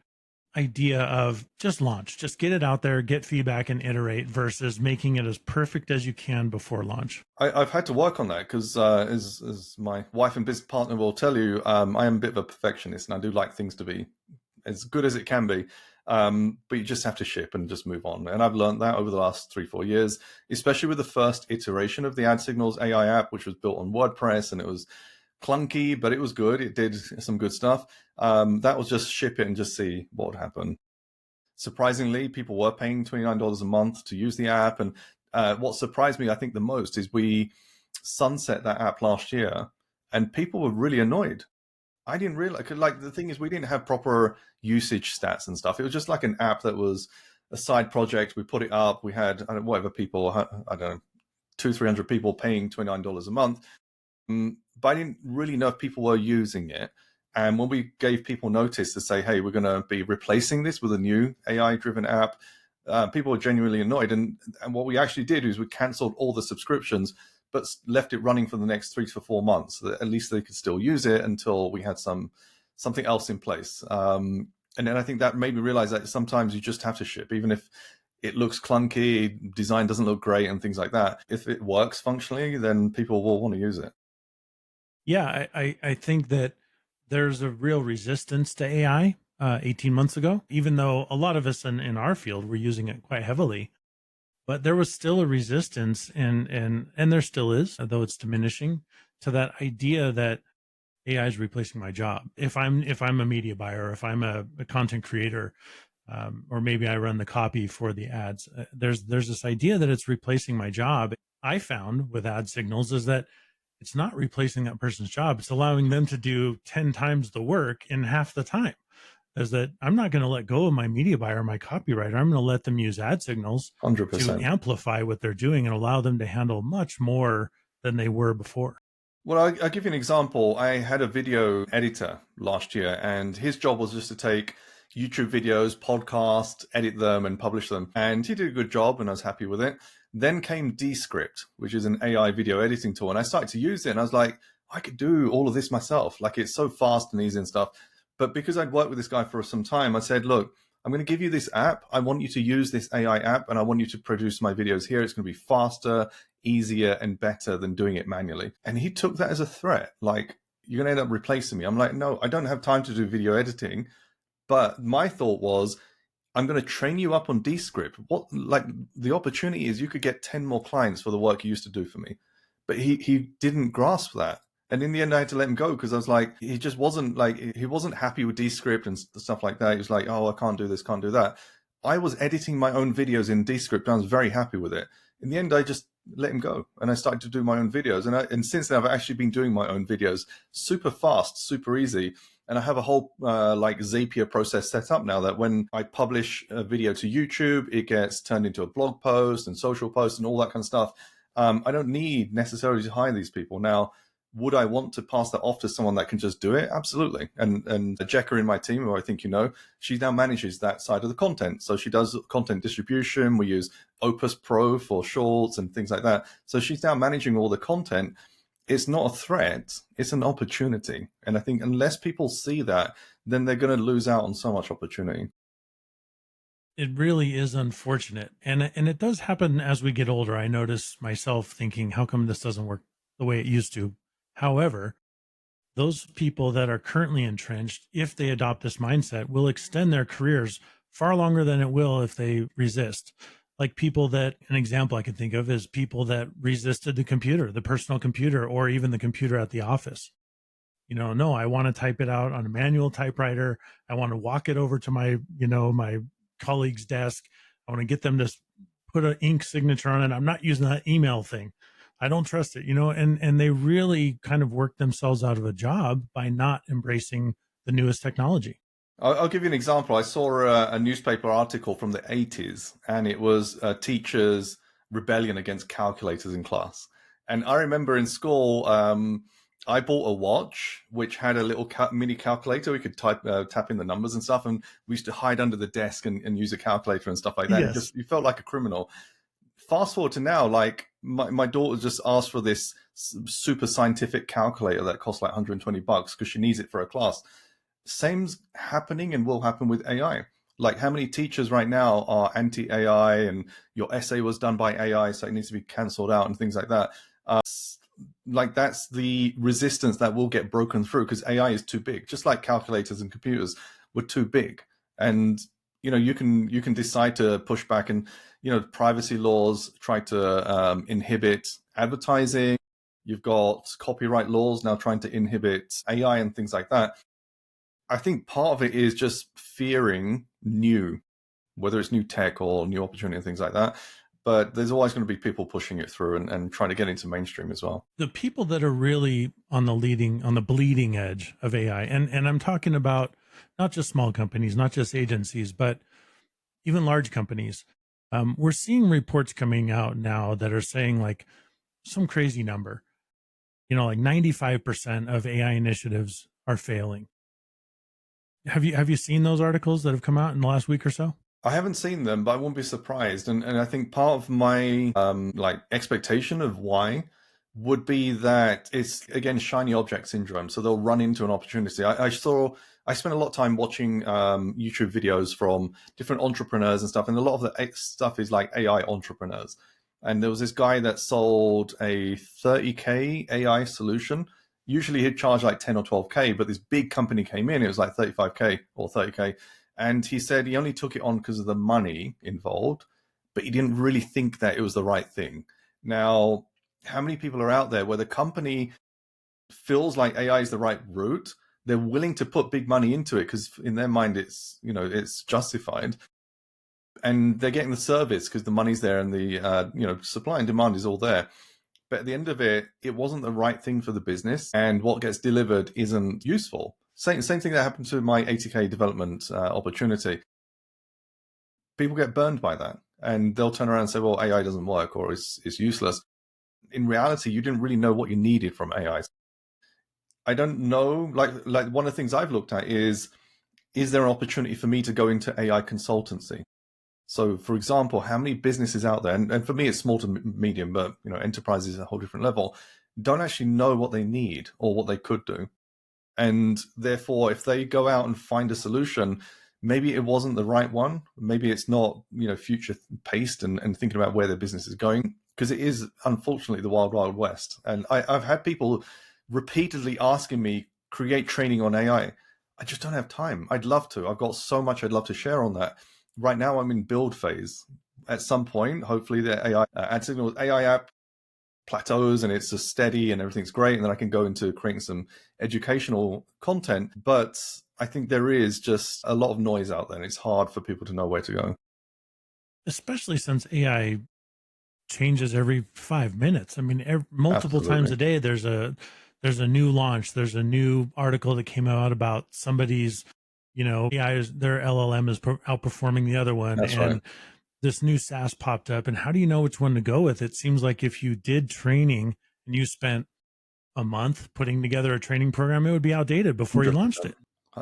idea of just launch, just get it out there, get feedback and iterate, versus making it as perfect as you can before launch? I've had to work on that because, as my wife and business partner will tell you, I am a bit of a perfectionist and I do like things to be as good as it can be. But you just have to ship and just move on. And I've learned that over the last 3-4 years, especially with the first iteration of the Ad Signals AI app, which was built on WordPress, and it was clunky, but it was good. It did some good stuff. That was just ship it and just see what would happen. Surprisingly, people were paying $29 a month to use the app. And what surprised me, I think, the most is we sunset that app last year and people were really annoyed. I didn't realize, like, the thing is, we didn't have proper usage stats and stuff. It was just like an app that was a side project. We put it up. We had, I don't know, whatever people, I don't know, 200-300 people paying $29 a month. But I didn't really know if people were using it. And when we gave people notice to say, hey, we're going to be replacing this with a new AI-driven app, people were genuinely annoyed. And what we actually did is we canceled all the subscriptions, but left it running for the next 3 to 4 months. So that at least they could still use it until we had something else in place. And then I think that made me realize that sometimes you just have to ship, even if it looks clunky, design doesn't look great, and things like that. If it works functionally, then people will want to use it. Yeah, I think that there's a real resistance to AI 18 months ago, even though a lot of us in our field were using it quite heavily. But there was still a resistance, and there still is, though it's diminishing, to that idea that AI is replacing my job. If I'm a media buyer, or if I'm a content creator, or maybe I run the copy for the ads, there's this idea that it's replacing my job. I found with ad signals is that it's not replacing that person's job. It's allowing them to do 10 times the work in half the time. Is that I'm not going to let go of my media buyer, my copywriter. I'm going to let them use ad signals to 100%. amplify what they're doing and allow them to handle much more than they were before. Well, I'll give you an example. I had a video editor last year, and his job was just to take YouTube videos, podcasts, edit them, and publish them. And he did a good job, and I was happy with it. Then came Descript, which is an AI video editing tool. And I started to use it, and I was like, I could do all of this myself. Like, it's so fast and easy and stuff. But because I'd worked with this guy for some time, I said, look, I'm going to give you this app. I want you to use this AI app, and I want you to produce my videos here. It's going to be faster, easier, and better than doing it manually. And he took that as a threat. Like, you're going to end up replacing me. I'm like, no, I don't have time to do video editing. But my thought was, I'm going to train you up on Descript. What, like, the opportunity is you could get 10 more clients for the work you used to do for me. But he didn't grasp that. And in the end, I had to let him go because I was like, he just wasn't like, he wasn't happy with Descript and stuff like that. He was like, oh, I can't do this, can't do that. I was editing my own videos in Descript and I was very happy with it. In the end, I just let him go and I started to do my own videos. And since then, I've actually been doing my own videos super fast, super easy. And I have a whole like Zapier process set up now that when I publish a video to YouTube, it gets turned into a blog post and social post and all that kind of stuff. I don't need necessarily to hire these people. Now, would I want to pass that off to someone that can just do it? Absolutely. And Jekka in my team, who I think you know, she now manages that side of the content. So she does content distribution. We use Opus Pro for shorts and things like that. So she's now managing all the content. It's not a threat, it's an opportunity. And I think unless people see that, then they're going to lose out on so much opportunity. It really is unfortunate. And it does happen as we get older. I notice myself thinking, how come this doesn't work the way it used to? However, those people that are currently entrenched, if they adopt this mindset, will extend their careers far longer than it will if they resist. Like people that, an example I can think of is people that resisted the computer, the personal computer, or even the computer at the office. No, I want to type it out on a manual typewriter. I want to walk it over to my colleague's desk. I want to get them to put an ink signature on it. I'm not using that email thing. I don't trust it, and they really kind of work themselves out of a job by not embracing the newest technology. I'll give you an example. I saw a newspaper article from the 80s, and it was a teacher's rebellion against calculators in class. And I remember in school, I bought a watch which had a little mini calculator. We could tap in the numbers and stuff, and we used to hide under the desk and use a calculator and stuff like that. Yes. You felt like a criminal. Fast forward to now, like my daughter just asked for this super scientific calculator that costs like $120 because she needs it for her class. Same's happening and will happen with AI. Like, how many teachers right now are anti-AI and your essay was done by AI, so it needs to be cancelled out and things like that. Like, that's the resistance that will get broken through because AI is too big, just like calculators and computers were too big. And you can decide to push back, and privacy laws try to inhibit advertising. You've got copyright laws now trying to inhibit AI and things like that. I think part of it is just fearing new, whether it's new tech or new opportunity and things like that. But there's always going to be people pushing it through and trying to get into mainstream as well. The people that are really on the bleeding edge of AI, and I'm talking about not just small companies, not just agencies, but even large companies. We're seeing reports coming out now that are saying like some crazy number, like 95% of AI initiatives are failing. Have you seen those articles that have come out in the last week or so? I haven't seen them, but I won't be surprised. And I think part of my like expectation of why would be that it's, again, shiny object syndrome. So they'll run into an opportunity. I spent a lot of time watching YouTube videos from different entrepreneurs and stuff. And a lot of the stuff is like AI entrepreneurs. And there was this guy that sold a 30K AI solution Usually he'd charge like 10 or 12K, but this big company came in, it was like 35K or 30K. And he said he only took it on because of the money involved, but he didn't really think that it was the right thing. Now, how many people are out there where the company feels like AI is the right route? They're willing to put big money into it because in their mind it's, you know, it's justified, and they're getting the service because the money's there and the you know, supply and demand is all there. But at the end of it, it wasn't the right thing for the business, and what gets delivered isn't useful. Same thing that happened to my 80K development opportunity. People get burned by that, and they'll turn around and say, well, AI doesn't work or it's useless. In reality, you didn't really know what you needed from AI. I don't know, like one of the things I've looked at is there an opportunity for me to go into AI consultancy? So, for example, how many businesses out there, and for me it's small to medium, but you know, enterprise is a whole different level, don't actually know what they need or what they could do. And therefore, if they go out and find a solution, maybe it wasn't the right one. Maybe it's not, you know, future paced and thinking about where their business is going, because it is unfortunately the wild, wild west. And I've had people repeatedly asking me, create training on AI. I just don't have time. I'd love to. I've got so much I'd love to share on that. Right now, I'm in build phase. At some point, hopefully, the AI AdSignal AI app plateaus and it's just steady and everything's great, and then I can go into creating some educational content. But I think there is just a lot of noise out there, and it's hard for people to know where to go. Especially since AI changes every 5 minutes. I mean, multiple times Absolutely. a day, there's a new launch. There's a new article that came out about somebody's, you know, AI is, their LLM is outperforming the other one, That's and right. this new SaaS popped up. And how do you know which one to go with? It seems like if you did training and you spent a month putting together a training program, it would be outdated before you launched 100%. it.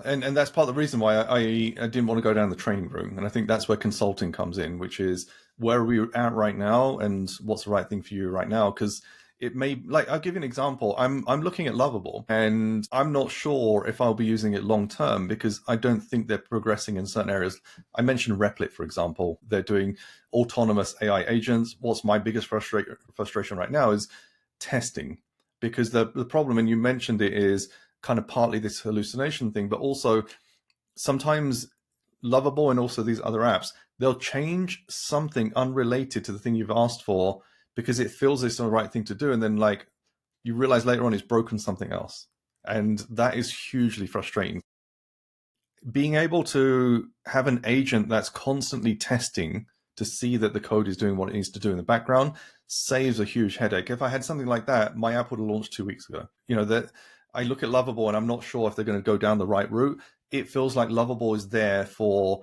And that's part of the reason why I didn't want to go down the training route. And I think that's where consulting comes in, which is where are we at right now and what's the right thing for you right now? Because it may, like, I'll give you an example. I'm looking at Lovable, and I'm not sure if I'll be using it long term because I don't think they're progressing in certain areas. I mentioned Replit, for example. They're doing autonomous AI agents. What's my biggest frustration right now is testing, because the problem, and you mentioned it, is kind of partly this hallucination thing, but also sometimes Lovable and also these other apps, they'll change something unrelated to the thing you've asked for because it feels it's the right thing to do, and then like you realize later on it's broken something else, and that is hugely frustrating. Being able to have an agent that's constantly testing to see that the code is doing what it needs to do in the background saves a huge headache. If I had something like that, my app would have launched 2 weeks ago. You know, that I look at Lovable and I'm not sure if they're going to go down the right route. It feels like Lovable is there for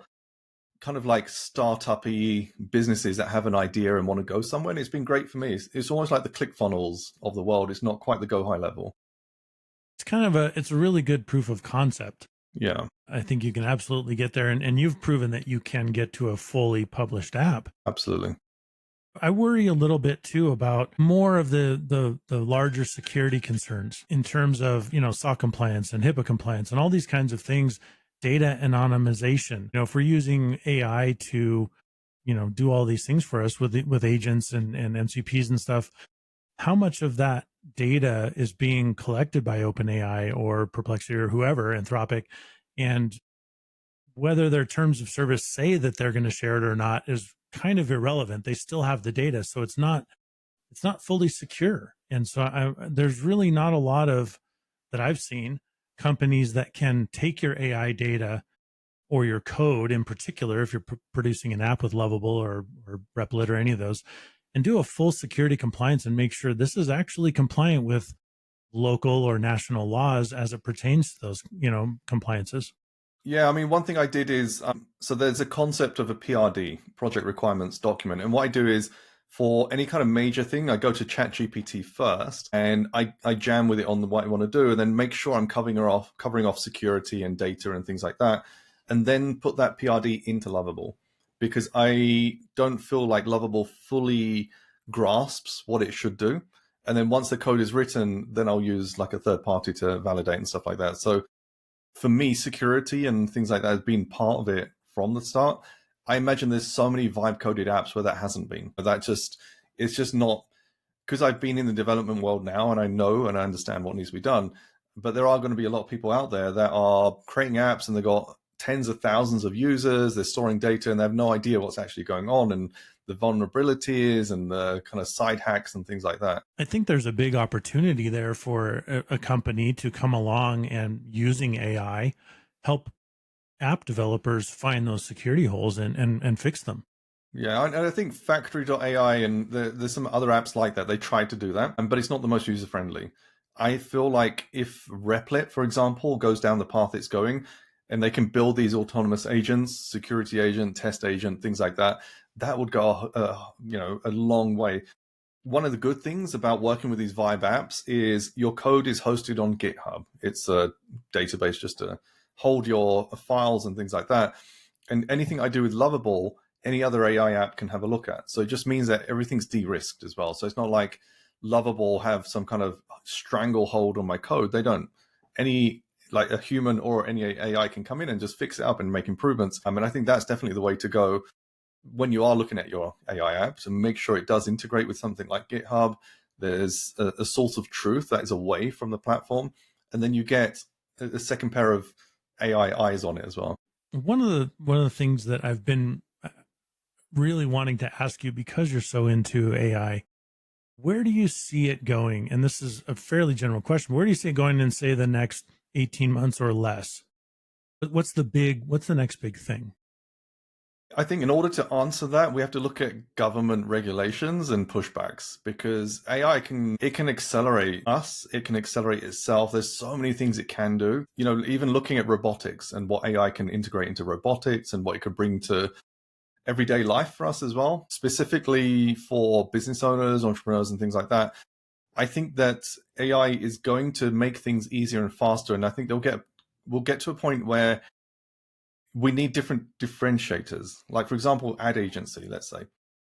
kind of like startup-y businesses that have an idea and want to go somewhere. And it's been great for me. It's almost like the ClickFunnels of the world. It's not quite the go high level. It's a really good proof of concept. Yeah, I think you can absolutely get there. And you've proven that you can get to a fully published app. absolutely. I worry a little bit too about more of the larger security concerns in terms of, you know, SOC compliance and HIPAA compliance and all these kinds of things, data anonymization. You know, if we're using AI to, you know, do all these things for us with agents and MCPs and stuff, how much of that data is being collected by OpenAI or Perplexity or whoever, Anthropic, and whether their terms of service say that they're going to share it or not is kind of irrelevant. They still have the data, so it's not fully secure. And so there's really not a lot of that I've seen companies that can take your AI data or your code in particular, if you're producing an app with Lovable or Replit or any of those, and do a full security compliance and make sure this is actually compliant with local or national laws as it pertains to those, you know, compliances. Yeah, I mean, one thing I did is so there's a concept of a PRD, project requirements document, and what I do is for any kind of major thing, I go to ChatGPT first, and I jam with it on what I want to do, and then make sure I'm covering off security and data and things like that, and then put that PRD into Lovable, because I don't feel like Lovable fully grasps what it should do. And then once the code is written, then I'll use like a third party to validate and stuff like that. So for me, security and things like that has been part of it from the start. I imagine there's so many vibe coded apps where that hasn't been. That just, it's just not, because I've been in the development world now and I know and I understand what needs to be done. But there are going to be a lot of people out there that are creating apps and they've got tens of thousands of users, they're storing data and they have no idea what's actually going on and the vulnerabilities and the kind of side hacks and things like that. I think there's a big opportunity there for a company to come along and using AI help app developers find those security holes and fix them. Yeah, and I think Factory.ai and there's some other apps like that. They try to do that, but it's not the most user friendly. I feel like if Replit, for example, goes down the path it's going, and they can build these autonomous agents, security agent, test agent, things like that, that would go, a long way. One of the good things about working with these Vibe apps is your code is hosted on GitHub. It's a database just to hold your files and things like that. And anything I do with Lovable, any other AI app can have a look at. So it just means that everything's de-risked as well. So it's not like Lovable have some kind of stranglehold on my code. They don't. Any like a human or any AI can come in and just fix it up and make improvements. I mean, I think that's definitely the way to go when you are looking at your AI apps, and make sure it does integrate with something like GitHub. There's a source of truth that is away from the platform, and then you get a second pair of AI eyes on it as well. One of the things that I've been really wanting to ask you, because you're so into AI, where do you see it going? And this is a fairly general question. Where do you see it going in, say, the next 18 months or less? What's the next big thing? I think in order to answer that, we have to look at government regulations and pushbacks, because AI can accelerate us, it can accelerate itself. There's so many things it can do. Even looking at robotics and what AI can integrate into robotics and what it could bring to everyday life for us as well, specifically for business owners, entrepreneurs, and things like that. I think that AI is going to make things easier and faster, and I think we'll get to a point where we need different differentiators. Like, for example, ad agency, let's say.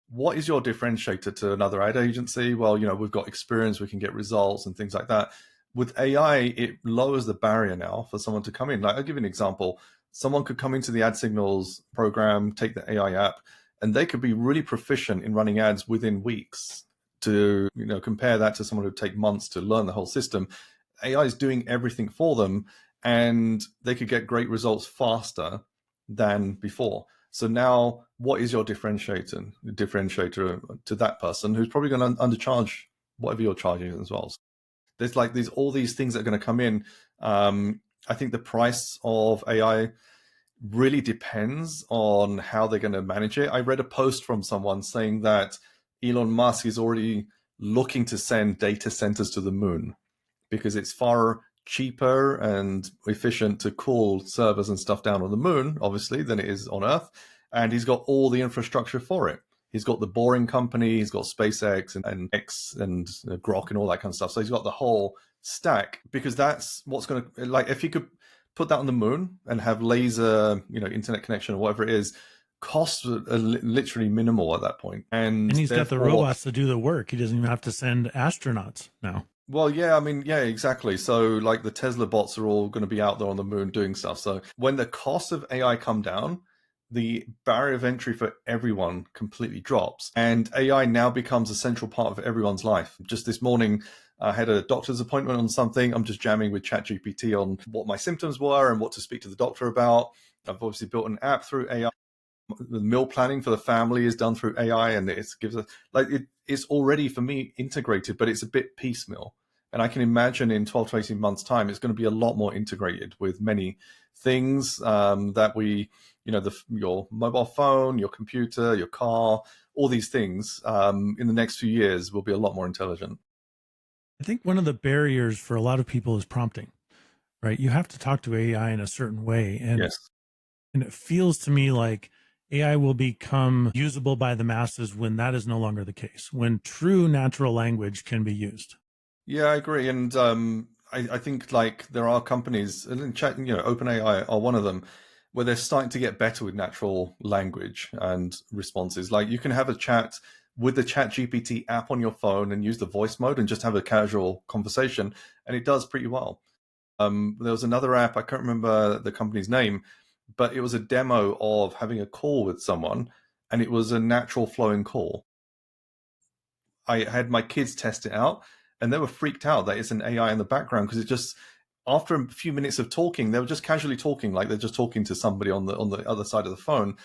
What is your differentiator to another ad agency? Well, we've got experience, we can get results and things like that. With AI, it lowers the barrier now for someone to come in. Like, I'll give you an example. Someone could come into the ad signals program, take the AI app, and they could be really proficient in running ads within weeks. To compare that to someone who would take months to learn the whole system. AI is doing everything for them, and they could get great results faster than before. So now, what is your differentiator to that person who's probably going to undercharge whatever you're charging as well? So there's like all these things that are going to come in. I think the price of AI really depends on how they're going to manage it. I read a post from someone saying that Elon Musk is already looking to send data centers to the moon because it's far cheaper and efficient to cool servers and stuff down on the moon, obviously, than it is on Earth. And he's got all the infrastructure for it. He's got the Boring Company, he's got SpaceX and X and Grok and all that kind of stuff. So he's got the whole stack, because that's what's going to, like, if you could put that on the moon and have laser, internet connection or whatever it is, costs are literally minimal at that point. And he's got the robots to do the work. He doesn't even have to send astronauts now. Well, yeah, I mean, yeah, exactly. So like the Tesla bots are all going to be out there on the moon doing stuff. So when the costs of AI come down, the barrier of entry for everyone completely drops. And AI now becomes a central part of everyone's life. Just this morning, I had a doctor's appointment on something. I'm just jamming with ChatGPT on what my symptoms were and what to speak to the doctor about. I've obviously built an app through AI. The meal planning for the family is done through AI, and it gives us it's already for me integrated, but it's a bit piecemeal. And I can imagine in 12 to 18 months' time, it's going to be a lot more integrated with many things that your mobile phone, your computer, your car, all these things in the next few years will be a lot more intelligent. I think one of the barriers for a lot of people is prompting, right? You have to talk to AI in a certain way. Yes. And it feels to me like AI will become usable by the masses when that is no longer the case, when true natural language can be used. Yeah, I agree. And I think like there are companies, and OpenAI are one of them, where they're starting to get better with natural language and responses. Like you can have a chat with the ChatGPT app on your phone and use the voice mode and just have a casual conversation, and it does pretty well. There was another app, I can't remember the company's name, but it was a demo of having a call with someone, and it was a natural flowing call. I had my kids test it out, and they were freaked out that it's an AI in the background, because it just, after a few minutes of talking, they were just casually talking like they're just talking to somebody on the other side of the phone,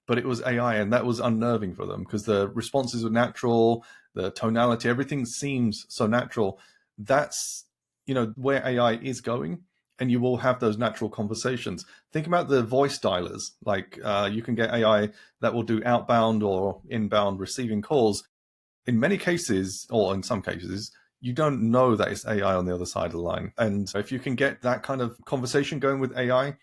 but it was AI, and that was unnerving for them because the responses were natural, the tonality, everything seems so natural. That's, where AI is going, and you will have those natural conversations. Think about the voice dialers. Like you can get AI that will do outbound or inbound receiving calls. In many cases, or in some cases, you don't know that it's AI on the other side of the line. And if you can get that kind of conversation going with AI,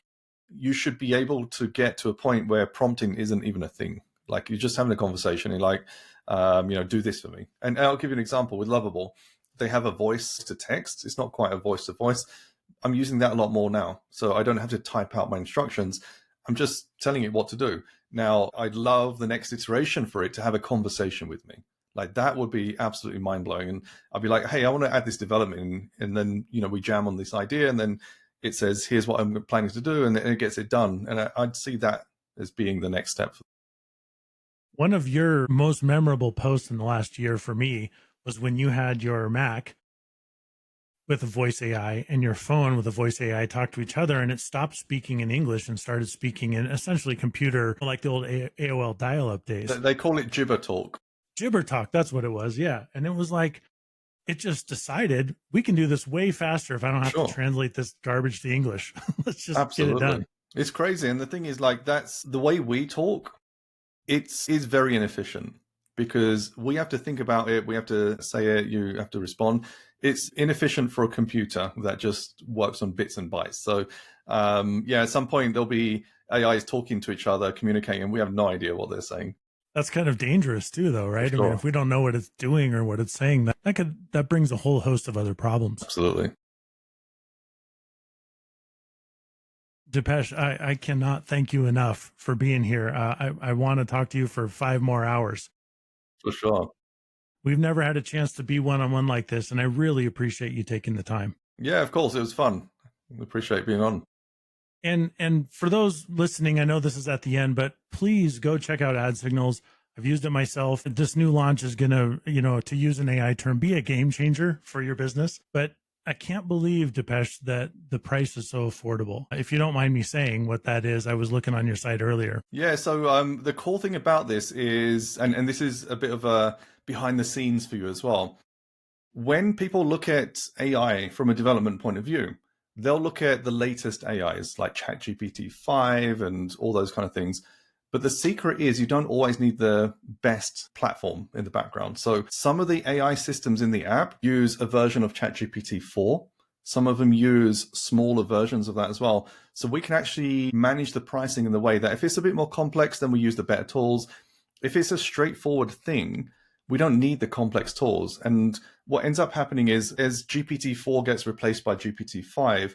you should be able to get to a point where prompting isn't even a thing. Like you're just having a conversation and like, do this for me. And I'll give you an example with Lovable. They have a voice to text. It's not quite a voice to voice. I'm using that a lot more now. So I don't have to type out my instructions. I'm just telling it what to do. Now, I'd love the next iteration for it to have a conversation with me. Like that would be absolutely mind blowing. And I'd be like, hey, I want to add this development in. And then, we jam on this idea, and then it says, here's what I'm planning to do. And it gets it done. And I'd see that as being the next step. One of your most memorable posts in the last year for me was when you had your Mac with a voice AI and your phone with a voice AI talk to each other, and it stopped speaking in English and started speaking in essentially computer, like the old AOL dial-up days. They call it Gibber Talk. Gibber Talk, that's what it was, yeah. And it was like, it just decided we can do this way faster if I don't have to translate this garbage to English. Let's just get it done. It's crazy. And the thing is, like, that's the way we talk. It is very inefficient because we have to think about it. We have to say it. You have to respond. It's inefficient for a computer that just works on bits and bytes. So, at some point there'll be AIs talking to each other, communicating, and we have no idea what they're saying. That's kind of dangerous too, though, right? Sure. I mean, if we don't know what it's doing or what it's saying, that brings a whole host of other problems. Absolutely. Depesh, I cannot thank you enough for being here. I want to talk to you for 5 more hours. For sure. We've never had a chance to be one-on-one like this, and I really appreciate you taking the time. Yeah, of course. It was fun. I appreciate being on. And for those listening, I know this is at the end, but please go check out Ad Signals. I've used it myself. This new launch is going to, to use an AI term, be a game changer for your business. But I can't believe, Depesh, that the price is so affordable. If you don't mind me saying what that is, I was looking on your site earlier. Yeah, so the cool thing about this is, and this is a bit of a behind the scenes for you as well. When people look at AI from a development point of view, they'll look at the latest AIs like ChatGPT 5 and all those kind of things. But the secret is you don't always need the best platform in the background. So some of the AI systems in the app use a version of ChatGPT 4. Some of them use smaller versions of that as well. So we can actually manage the pricing in the way that if it's a bit more complex, then we use the better tools. If it's a straightforward thing, we don't need the complex tools. And what ends up happening is as GPT-4 gets replaced by GPT-5,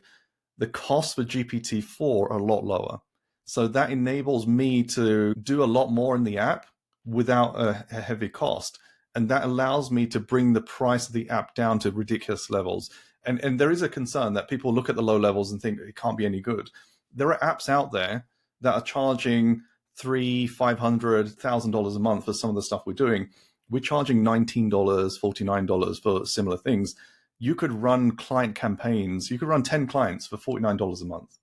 the costs for GPT-4 are a lot lower. So that enables me to do a lot more in the app without a heavy cost. And that allows me to bring the price of the app down to ridiculous levels. And there is a concern that people look at the low levels and think it can't be any good. There are apps out there that are charging $300, $500, $1,000 a month for some of the stuff we're doing. We're charging $19, $49 for similar things. You could run client campaigns. You could run 10 clients for $49 a month.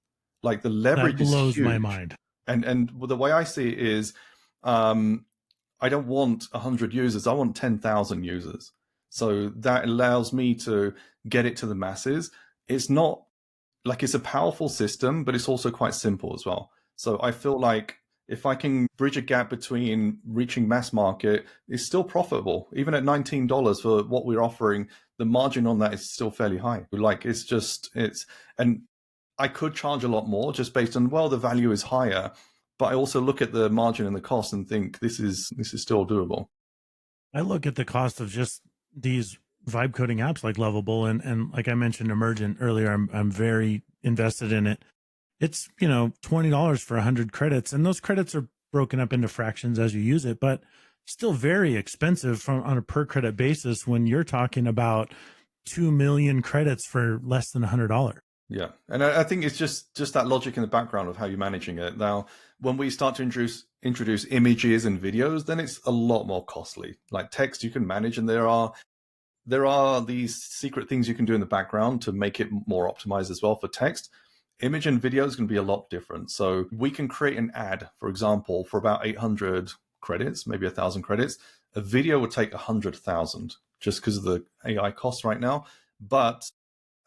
Like the leverage is huge. That blows my mind. And the way I see it is, I don't want 100 users. I want 10,000 users. So that allows me to get it to the masses. It's not like it's a powerful system, but it's also quite simple as well. So I feel like if I can bridge a gap between reaching mass market, it's still profitable. Even at $19 for what we're offering, the margin on that is still fairly high. Like and I could charge a lot more just based on, well, the value is higher, but I also look at the margin and the cost and think this is still doable. I look at the cost of just these vibe coding apps like Lovable and like I mentioned Emergent earlier, I'm very invested in it. It's, $20 for 100 credits, and those credits are broken up into fractions as you use it, but still very expensive on a per credit basis when you're talking about 2 million credits for less than $100. Yeah, and I think it's just that logic in the background of how you're managing it. Now, when we start to introduce images and videos, then it's a lot more costly. Like text, you can manage, and there are these secret things you can do in the background to make it more optimized as well for text. Image and video is going to be a lot different. So we can create an ad, for example, for about 800 credits, maybe 1,000 credits. A video would take 100,000 just because of the AI costs right now. But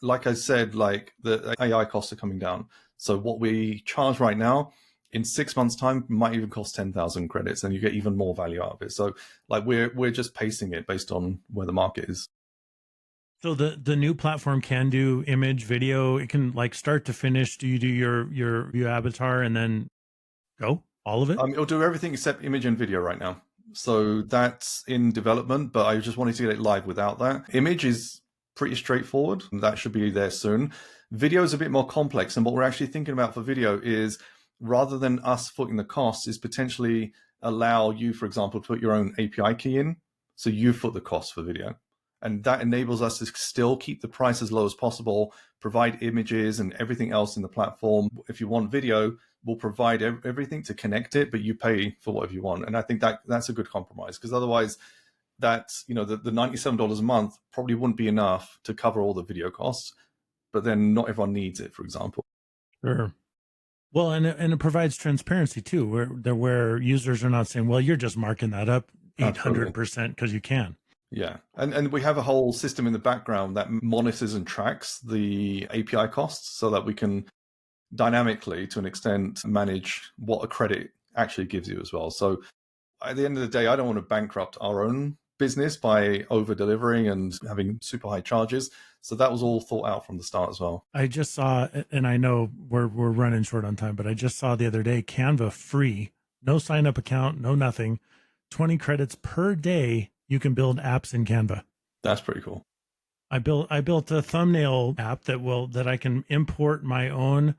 like I said, like the AI costs are coming down. So what we charge right now in 6 months' time might even cost 10,000 credits, and you get even more value out of it. So like we're just pacing it based on where the market is. So the new platform can do image, video. It can like start to finish. Do you do your avatar and then go all of it? It'll do everything except image and video right now. So that's in development, but I just wanted to get it live without that. Image is pretty straightforward. That should be there soon. Video is a bit more complex. And what we're actually thinking about for video is rather than us footing the costs, is potentially allow you, for example, to put your own API key in. So you foot the cost for video. And that enables us to still keep the price as low as possible, provide images and everything else in the platform. If you want video, we'll provide everything to connect it, but you pay for whatever you want. And I think that's a good compromise, because otherwise that's, the $97 a month probably wouldn't be enough to cover all the video costs, but then not everyone needs it, for example. Sure. Well, and it provides transparency too, where users are not saying, "Well, you're just marking that up 800% because you can." Yeah, and we have a whole system in the background that monitors and tracks the API costs so that we can dynamically, to an extent, manage what a credit actually gives you as well. So at the end of the day, I don't want to bankrupt our own business by over delivering and having super high charges. So that was all thought out from the start as well. I just saw, and I know we're running short on time, but I just saw the other day Canva free, no sign up account, no nothing, 20 credits per day. You can build apps in Canva. That's pretty cool. I built a thumbnail app that I can import my own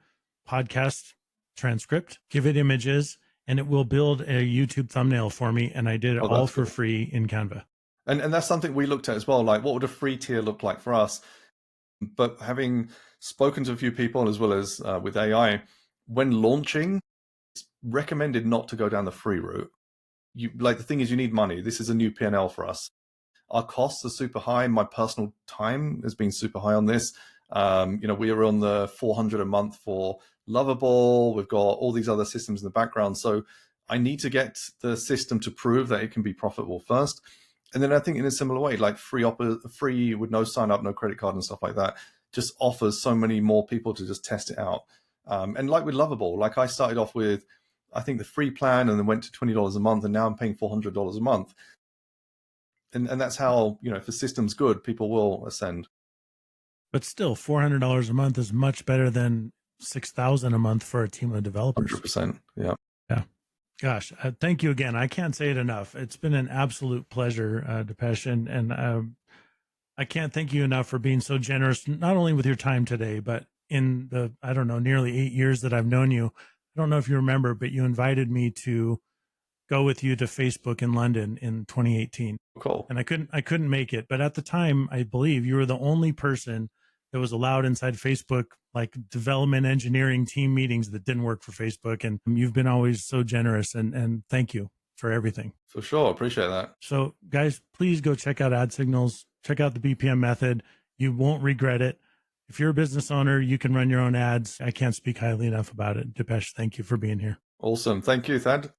podcast transcript, give it images, and it will build a YouTube thumbnail for me. And I did it all for free in Canva. And that's something we looked at as well. Like, what would a free tier look like for us? But having spoken to a few people, as well as with AI, when launching, it's recommended not to go down the free route. The thing is, you need money. This is a new P&L for us. Our costs are super high. My personal time has been super high on this. We are on the 400 a month for Lovable. We've got all these other systems in the background. So I need to get the system to prove that it can be profitable first. And then I think in a similar way, like free with no sign up, no credit card and stuff like that, just offers so many more people to just test it out. And like with Lovable, like I started off with, I think the free plan, and then went to $20 a month, and now I'm paying $400 a month. And that's how, if the system's good, people will ascend. But still, $400 a month is much better than $6,000 a month for a team of developers. 100%. Yeah. Yeah. Gosh, thank you again. I can't say it enough. It's been an absolute pleasure, Depesh, and I can't thank you enough for being so generous, not only with your time today, but in the, I don't know, nearly 8 years that I've known you. I don't know if you remember, but you invited me to go with you to Facebook in London in 2018. Cool. And I couldn't make it. But at the time, I believe you were the only person that was allowed inside Facebook, like development engineering team meetings that didn't work for Facebook. And you've been always so generous, and thank you for everything. For sure. Appreciate that. So guys, please go check out Ad Signals, check out the BPM method. You won't regret it. If you're a business owner, you can run your own ads. I can't speak highly enough about it. Depesh, thank you for being here. Awesome. Thank you, Thad.